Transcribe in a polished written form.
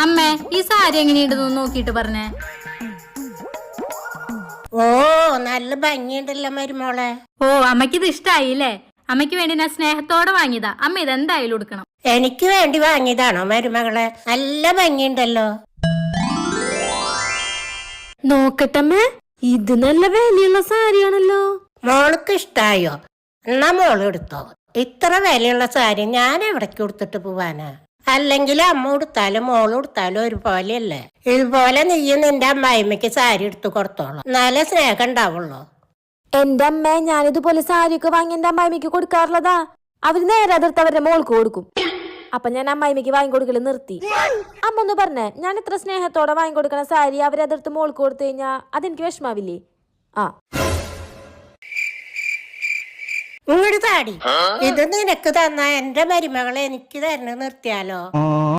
അമ്മേ ഈ സാരി എങ്ങനെയുണ്ടെന്ന് നോക്കിട്ട് പറഞ്ഞേ. ഓ നല്ല ഭംഗിയുണ്ടല്ലോ മരുമോളെ. ഓ അമ്മയ്ക്ക് ഇത് ഇഷ്ടായില്ലേ? അമ്മയ്ക്ക് വേണ്ടി ഞാൻ സ്നേഹത്തോടെ വാങ്ങിയതാ. അമ്മ ഇതെന്തായാലും എടുക്കണം. എനിക്ക് വേണ്ടി വാങ്ങിയതാണോ മരുമകളെ? നല്ല ഭംഗിയുണ്ടല്ലോ. നോക്കട്ടമ്മേ, ഇത് നല്ല വിലയുള്ള സാരിയാണല്ലോ. മോൾക്ക് ഇഷ്ടായോ? എന്നാ മോള് എടുത്തോ. ഇത്ര വിലയുള്ള സാരി ഞാൻ എവിടേക്ക് കൊടുത്തിട്ട് പോവാനാ? അല്ലെങ്കിൽ അമ്മ കൊടുത്താലും മോള് കൊടുത്താലും ഒരുപോലെയല്ലേ? ഇതുപോലെ നീയും നിന്റെ അമ്മായിമ്മയ്ക്ക് സാരി എടുത്തു കൊടുത്തോളാം. നല്ല സ്നേഹം ഉണ്ടാവുള്ളൂ. എന്റെ അമ്മ, ഞാനിതുപോലെ സാരിയൊക്കെ വാങ്ങി എന്റെ അമ്മായിമ്മയ്ക്ക് കൊടുക്കാറുള്ളതാ. അവര് നേരെ അതിർത്ത് അവരുടെ മോൾക്ക് കൊടുക്കും. അപ്പൊ ഞാൻ അമ്മായിമ്മയ്ക്ക് വാങ്ങിക്കൊടുക്കല് നിർത്തി. അമ്മ ഒന്ന് പറഞ്ഞേ, ഞാൻ ഇത്ര സ്നേഹത്തോടെ വാങ്ങിക്കൊടുക്കണ സാരി അവരതിർത്ത് മോൾക്ക് കൊടുത്തു കഴിഞ്ഞാ അതെനിക്ക് വിഷമാവില്ലേ? ആ ഇങ്ങോട്ട് താടി. ഇത് നിനക്ക് തന്ന എന്റെ മരുമകളെ എനിക്ക് തരണ നിർത്തിയാലോ?